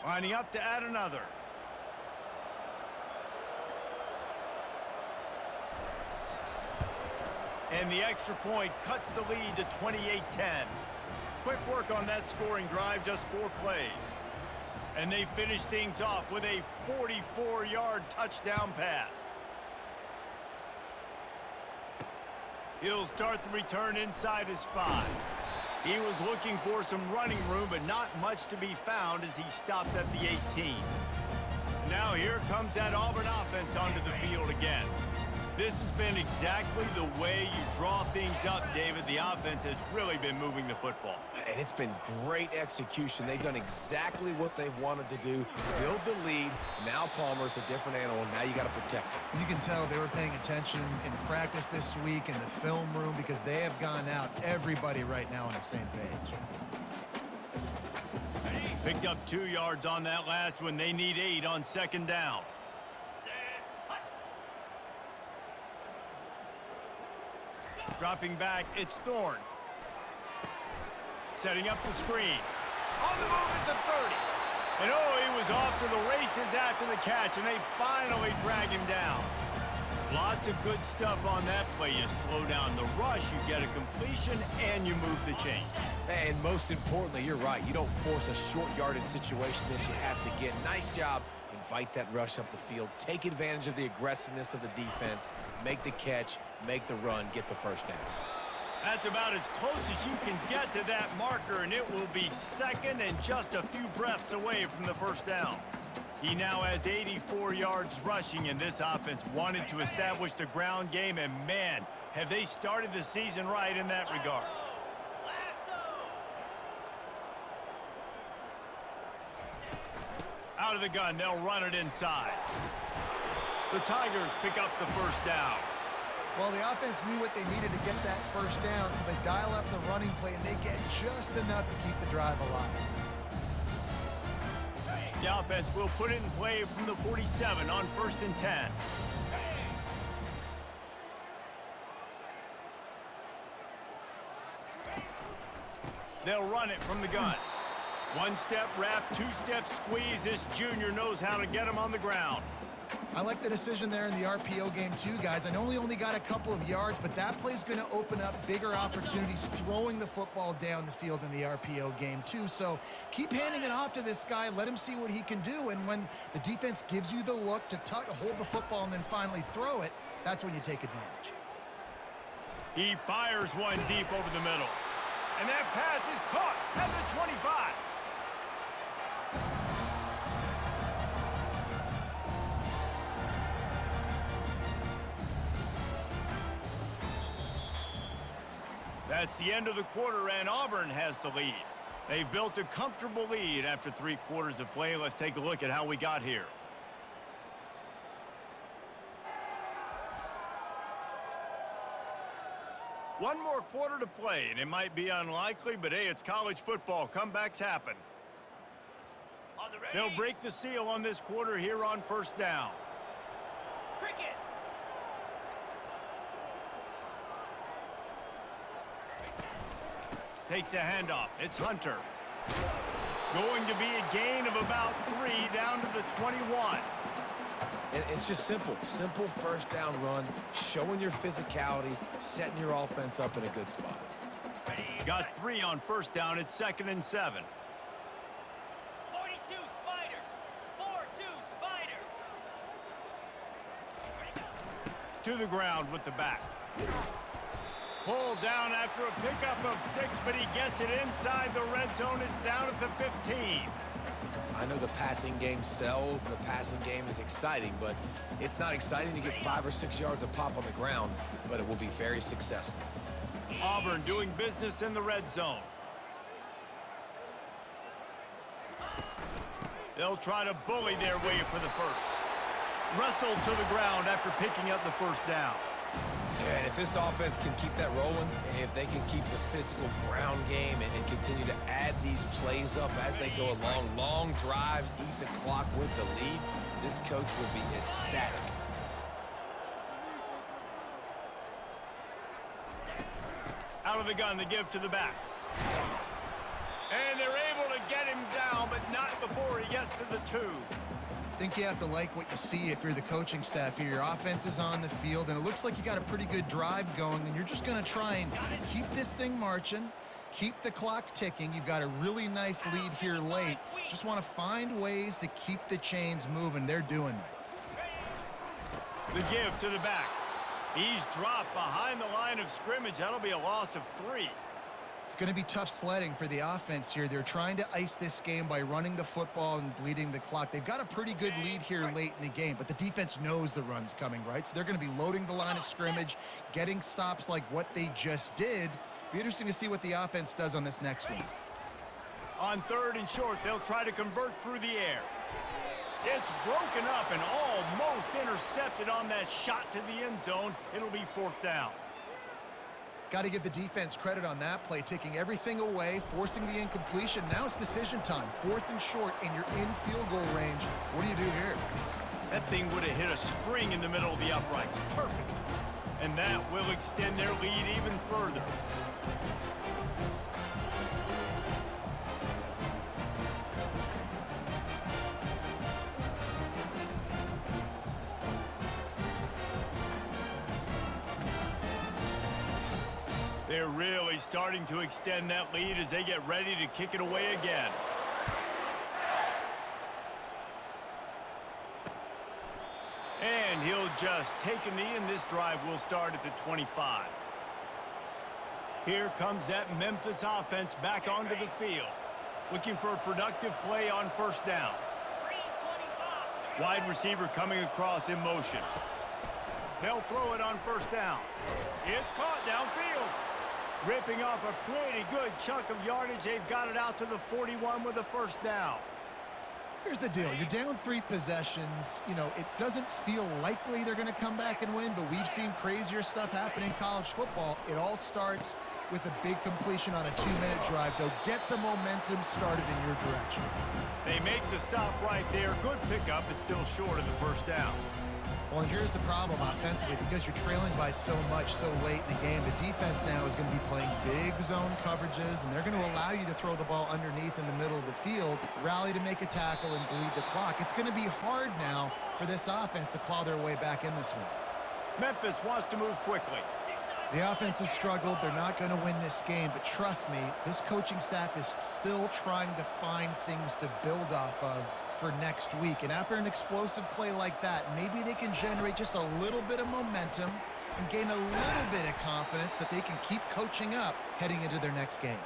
Lining up to add another. And the extra point cuts the lead to 28-10. Quick work on that scoring drive, just 4 plays. And they finish things off with a 44-yard touchdown pass. He'll start the return inside his 5. He was looking for some running room, but not much to be found as he stopped at the 18. Now here comes that Auburn offense onto the field again. This has been exactly the way you draw things up, David. The offense has really been moving the football. And it's been great execution. They've done exactly what they've wanted to do. Build the lead. Now Palmer's a different animal. Now you got to protect him. You can tell they were paying attention in practice this week in the film room because they have gone out, everybody right now on the same page. Picked up 2 yards on that last one. They need 8 on second down. Dropping back, it's Thorne. Setting up the screen. On the move at the 30. And oh, he was off to the races after the catch, and they finally drag him down. Lots of good stuff on that play. You slow down the rush, you get a completion, and you move the chains. And most importantly, you're right. You don't force a short yardage situation that you have to get. Nice job. Invite that rush up the field. Take advantage of the aggressiveness of the defense. Make the catch. Make the run. Get the first down. That's about as close as you can get to that marker, and it will be second and just a few breaths away from the first down. He now has 84 yards rushing, and this offense wanted to establish the ground game, and man, have they started the season right in that regard. Out of the gun, they'll run it inside. The Tigers pick up the first down. Well, the offense knew what they needed to get that first down, so they dial up the running play, and they get just enough to keep the drive alive. The offense will put it in play from the 47 on 1st and 10. They'll run it from the gun. 1-step wrap, 2-step squeeze. This junior knows how to get him on the ground. I like the decision there in the RPO game too, guys. I know he only got a couple of yards, but that play's going to open up bigger opportunities throwing the football down the field in the RPO game too. So keep handing it off to this guy. Let him see what he can do. And when the defense gives you the look to hold the football and then finally throw it, that's when you take advantage. He fires one deep over the middle. And that pass is caught at the 25. That's the end of the quarter, and Auburn has the lead. They've built a comfortable lead after 3 quarters of play. Let's take a look at how we got here. One more quarter to play, and it might be unlikely, but hey, it's college football. Comebacks happen. They'll break the seal on this quarter here on 1st down. Cricket. Takes a handoff. It's Hunter. Going to be a gain of about 3 down to the 21. And it's just simple. Simple first down run, showing your physicality, setting your offense up in a good spot. Got 3 on 1st down. It's 2nd and 7. 42 Spider. 4-2 Spider. To the ground with the back. Pulled down after a pickup of 6, but he gets it inside the red zone. It's down at the 15. I know the passing game sells and the passing game is exciting, but it's not exciting to get 5 or 6 yards of pop on the ground, but it will be very successful. Auburn doing business in the red zone. They'll try to bully their way for the first. Wrestled to the ground after picking up the first down. Yeah, and if this offense can keep that rolling, if they can keep the physical ground game and continue to add these plays up as they go along, long drives, eat the clock with the lead, this coach will be ecstatic. Out of the gun to give to the back. And they're able to get him down, but not before he gets to the 2. I think you have to like what you see if you're the coaching staff here. Your offense is on the field, and it looks like you got a pretty good drive going, and you're just going to try and keep this thing marching, keep the clock ticking. You've got a really nice lead here late. Just want to find ways to keep the chains moving. They're doing that. The give to the back. He's dropped behind the line of scrimmage. That'll be a loss of 3. It's going to be tough sledding for the offense here. They're trying to ice this game by running the football and bleeding the clock. They've got a pretty good lead here late in the game, but the defense knows the run's coming, right? So they're going to be loading the line of scrimmage, getting stops like what they just did. Be interesting to see what the offense does on this next one. On 3rd and short, they'll try to convert through the air. It's broken up and almost intercepted on that shot to the end zone. It'll be 4th down. Got to give the defense credit on that play, taking everything away, forcing the incompletion. Now it's decision time. 4th and short, and you're in field goal range. What do you do here? That thing would have hit a string in the middle of the uprights. Perfect. And that will extend their lead even further. They're really starting to extend that lead as they get ready to kick it away again. And he'll just take a knee, and this drive will start at the 25. Here comes that Memphis offense back onto the field, looking for a productive play on 1st down. Wide receiver coming across in motion. They'll throw it on 1st down. It's caught downfield. Ripping off a pretty good chunk of yardage. They've got it out to the 41 with a 1st down. Here's the deal. You're down 3 possessions. You know, it doesn't feel likely they're going to come back and win, but we've seen crazier stuff happen in college football. It all starts with a big completion on a 2-minute drive. They'll get the momentum started in your direction. They make the stop right there. Good pickup, but still short of the 1st down. Well, and here's the problem offensively. Because you're trailing by so much so late in the game, the defense now is going to be playing big zone coverages, and they're going to allow you to throw the ball underneath in the middle of the field, rally to make a tackle, and bleed the clock. It's going to be hard now for this offense to claw their way back in this one. Memphis wants to move quickly. The offense has struggled. They're not going to win this game, but trust me, this coaching staff is still trying to find things to build off of for next week. And after an explosive play like that, maybe they can generate just a little bit of momentum and gain a little bit of confidence that they can keep coaching up heading into their next game.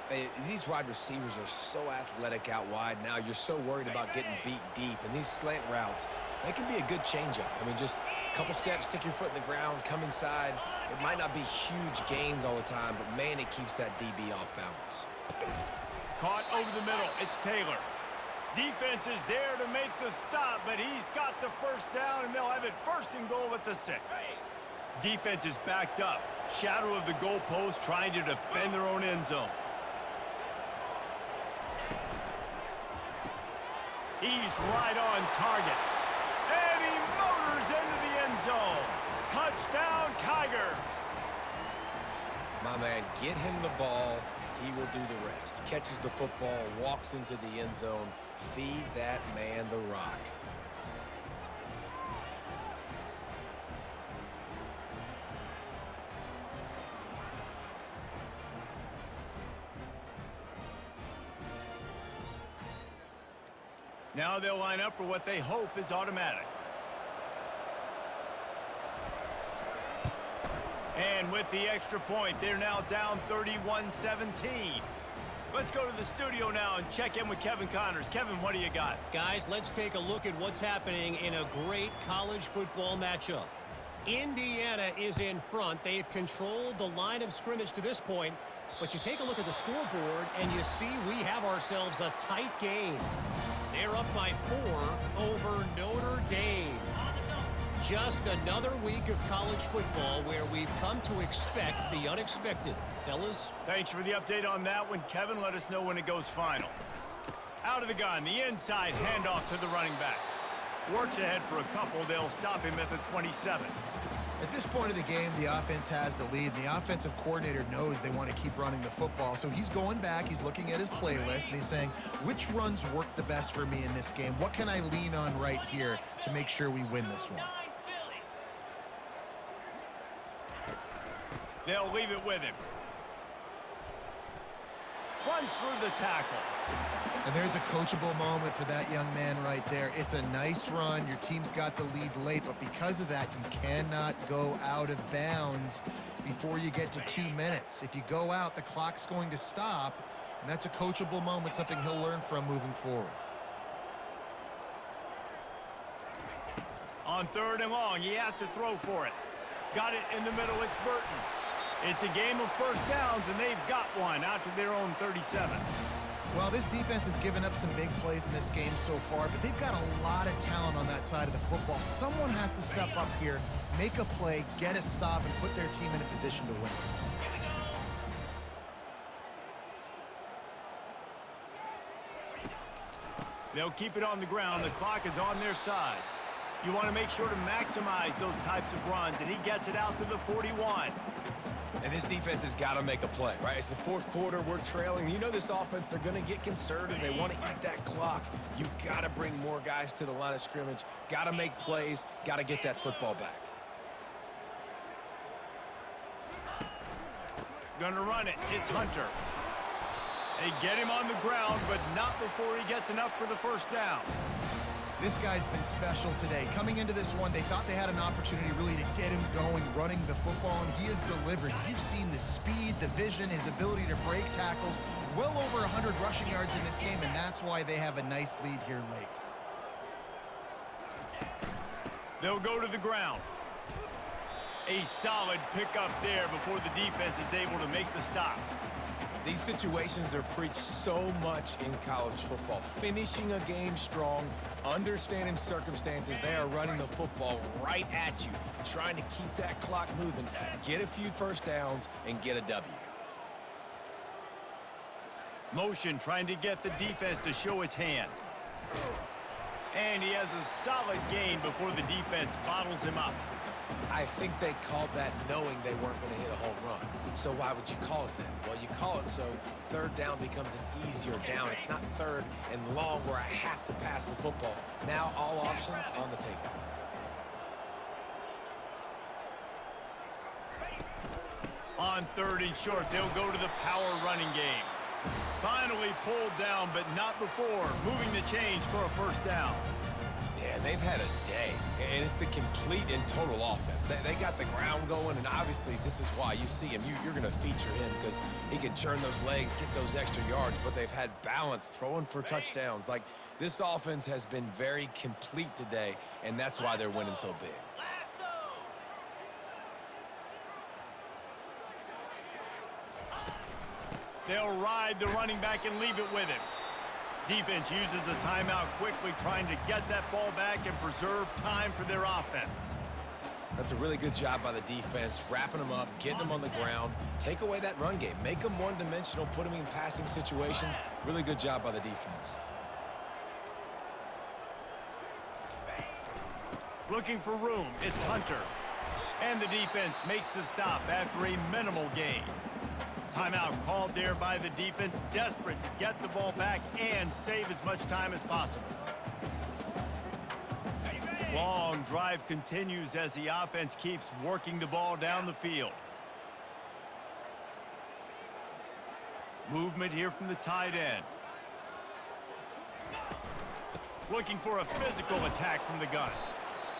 Hey, these wide receivers are so athletic out wide now. You're so worried about getting beat deep. And these slant routes, they can be a good changeup. I mean, just a couple steps, stick your foot in the ground, come inside. It might not be huge gains all the time, but, man, it keeps that DB off balance. Caught over the middle. It's Taylor. Defense is there to make the stop, but he's got the 1st down, and they'll have it 1st and goal at the 6. Defense is backed up. Shadow of the goalpost, trying to defend their own end zone. He's right on target. And he motors into the end zone. Touchdown, Tigers. My man, get him the ball. He will do the rest. Catches the football, walks into the end zone. Feed that man the rock. Now they'll line up for what they hope is automatic. And with the extra point, they're now down 31-17. Let's go to the studio now and check in with Kevin Connors. Kevin, what do you got? Guys, let's take a look at what's happening in a great college football matchup. Indiana is in front. They've controlled the line of scrimmage to this point. But you take a look at the scoreboard, and you see we have ourselves a tight game. They're up by 4 over Notre Dame. Just another week of college football where we've come to expect the unexpected. Fellas? Thanks for the update on that one, Kevin. Let us know when it goes final. Out of the gun, the inside handoff to the running back. Works ahead for a couple. They'll stop him at the 27. At this point of the game, the offense has the lead, and the offensive coordinator knows they want to keep running the football. So he's going back, he's looking at his playlist, and he's saying, which runs work the best for me in this game? What can I lean on right here to make sure we win this one? They'll leave it with him. Runs through the tackle. And there's a coachable moment for that young man right there. It's a nice run. Your team's got the lead late, but because of that, you cannot go out of bounds before you get to 2 minutes. If you go out, the clock's going to stop, and that's a coachable moment, something he'll learn from moving forward. On 3rd and long, he has to throw for it. Got it in the middle, it's Burton. It's a game of first downs, and they've got one out to their own 37. Well, this defense has given up some big plays in this game so far, but they've got a lot of talent on that side of the football. Someone has to step up here, make a play, get a stop, and put their team in a position to win. They'll keep it on the ground. The clock is on their side. You want to make sure to maximize those types of runs, and he gets it out to the 41. And this defense has got to make a play, right? It's the 4th quarter. We're trailing. You know this offense, they're going to get conservative. They want to eat that clock. You got to bring more guys to the line of scrimmage. Got to make plays. Got to get that football back. Gonna run it. It's Hunter. They get him on the ground, but not before he gets enough for the first down. This guy's been special today. Coming into this one, they thought they had an opportunity really to get him going, running the football, and he has delivered. You've seen the speed, the vision, his ability to break tackles. Well over 100 rushing yards in this game, and that's why they have a nice lead here late. They'll go to the ground. A solid pickup there before the defense is able to make the stop. These situations are preached so much in college football. Finishing a game strong, understanding circumstances. They are running the football right at you, trying to keep that clock moving, get a few first downs, and get a W. Motion trying to get the defense to show his hand. And he has a solid gain before the defense bottles him up. I think they called that knowing they weren't going to hit a home run. So why would you call it then? Well, you call it so 3rd down becomes an easier down. It's not 3rd and long where I have to pass the football. Now all options on the table. On 3rd and short, they'll go to the power running game. Finally pulled down, but not before moving the chains for a first down. Yeah, they've had a day, and it's the complete and total offense. They got the ground going, and obviously this is why you see him. You're going to feature him because he can turn those legs, get those extra yards, but they've had balance, throwing for touchdowns. Like, this offense has been very complete today, and that's why they're winning so big. They'll ride the running back and leave it with him. Defense uses a timeout quickly, trying to get that ball back and preserve time for their offense. That's a really good job by the defense, wrapping them up, getting them on the ground. Take away that run game. Make them one-dimensional, put them in passing situations. Really good job by the defense. Looking for room, it's Hunter. And the defense makes the stop after a minimal gain. Timeout called there by the defense, desperate to get the ball back and save as much time as possible. Long drive continues as the offense keeps working the ball down the field. Movement here from the tight end. Looking for a physical attack from the gun.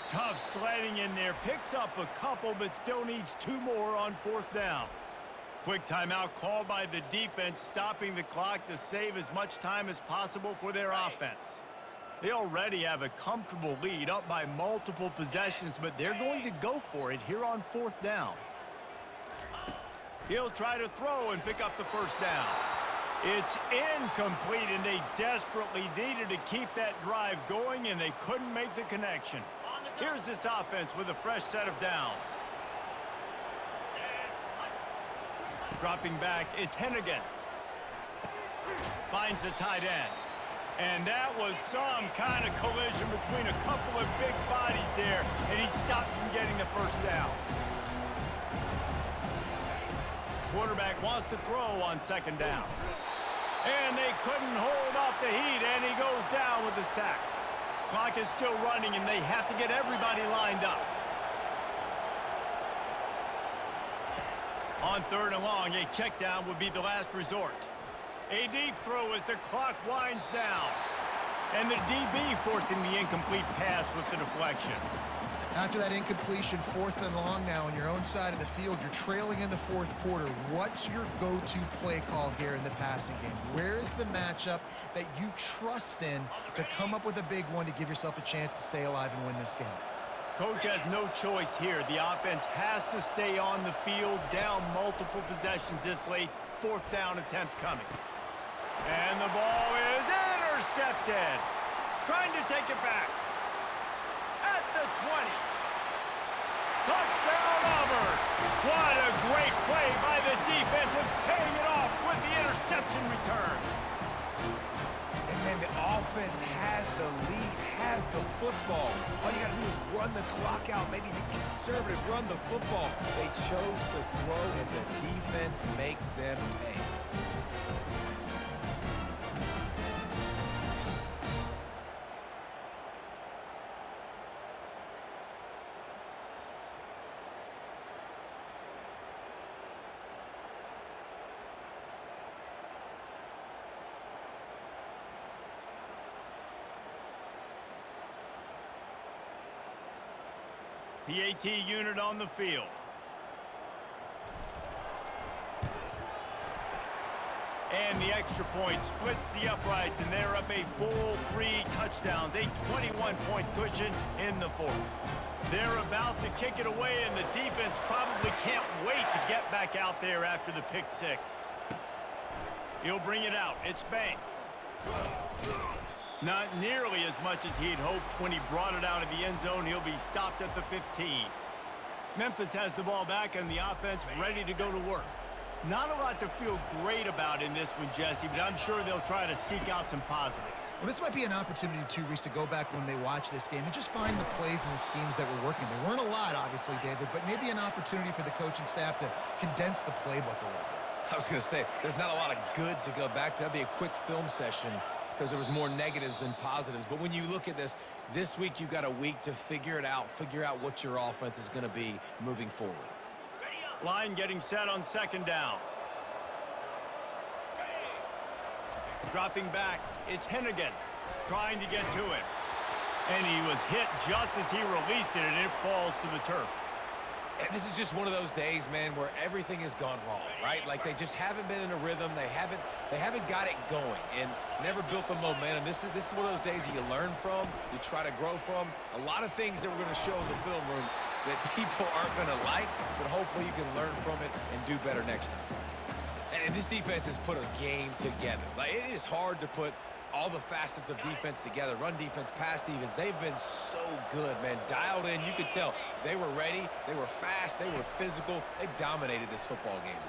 Tough sledding in there, picks up a couple, but still needs 2 more on 4th down. Quick timeout called by the defense, stopping the clock to save as much time as possible for their offense. They already have a comfortable lead, up by multiple possessions, but they're going to go for it here on 4th down. He'll try to throw and pick up the first down. It's incomplete, and they desperately needed to keep that drive going, and they couldn't make the connection. Here's this offense with a fresh set of downs. Dropping back, it's Hennigan. Finds the tight end. And that was some kind of collision between a couple of big bodies there, and he stopped from getting the first down. Quarterback wants to throw on second down. And they couldn't hold off the heat, and he goes down with the sack. Clock is still running, and they have to get everybody lined up. On third and long, a check down would be the last resort. A deep throw as the clock winds down. And the DB forcing the incomplete pass with the deflection. After that incompletion, 4th and long now on your own side of the field, you're trailing in the 4th quarter. What's your go-to play call here in the passing game? Where is the matchup that you trust in to come up with a big one to give yourself a chance to stay alive and win this game? Coach has no choice here. The offense has to stay on the field, down multiple possessions this late. 4th down attempt coming. And the ball is intercepted. Trying to take it back. At the 20. Touchdown, Auburn. What a great play by the defense and paying it off with the interception return. And, man, the offense has the lead, has the football. All you got to do is run the clock out, maybe be conservative, run the football. They chose to throw, and the defense makes them pay. The AT unit on the field. And the extra point splits the uprights, and they're up a full 3 touchdowns, a 21-point cushion in the 4th. They're about to kick it away, and the defense probably can't wait to get back out there after the pick 6. He'll bring it out. It's Banks. Not nearly as much as he'd hoped when he brought it out of the end zone. He'll be stopped at the 15. Memphis has the ball back and the offense ready to go to work. Not a lot to feel great about in this one, Jesse, but I'm sure they'll try to seek out some positives. Well, this might be an opportunity, too, Reese, to go back when they watch this game and just find the plays and the schemes that were working. There weren't a lot, obviously, David, but maybe an opportunity for the coaching staff to condense the playbook a little bit. I was going to say, there's not a lot of good to go back to. That'd be a quick film session because there was more negatives than positives. But when you look at this week you've got a week to figure it out, figure out what your offense is going to be moving forward. Line getting set on second down. Dropping back, it's Hennigan trying to get to it. And he was hit just as he released it, and it falls to the turf. And this is just one of those days, man, where everything has gone wrong, right? Like they just haven't been in a rhythm. They haven't got it going and never built the momentum. This is one of those days that you learn from, you try to grow from. A lot of things that we're going to show in the film room that people aren't going to like, but hopefully you can learn from it and do better next time. And this defense has put a game together. Like, it is hard to put all the facets of defense together. Run defense, pass defense. They've been so good, man. Dialed in. You could tell they were ready. They were fast. They were physical. They dominated this football game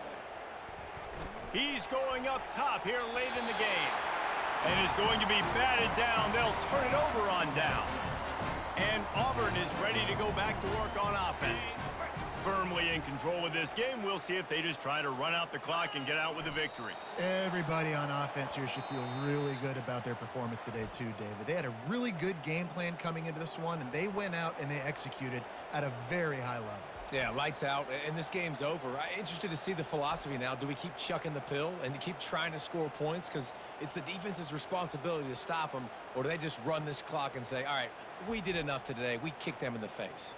today. He's going up top here late in the game. And is going to be batted down. They'll turn it over on downs. And Auburn is ready to go back to work on offense. Firmly in control of this game. We'll see if they just try to run out the clock and get out with a victory. Everybody on offense here should feel really good about their performance today too, David. They had a really good game plan coming into this one, and they went out and they executed at a very high level. Yeah, lights out, and this game's over. I'm interested to see the philosophy now. Do we keep chucking the pill and keep trying to score points? Because it's the defense's responsibility to stop them, or do they just run this clock and say, all right, we did enough today. We kicked them in the face.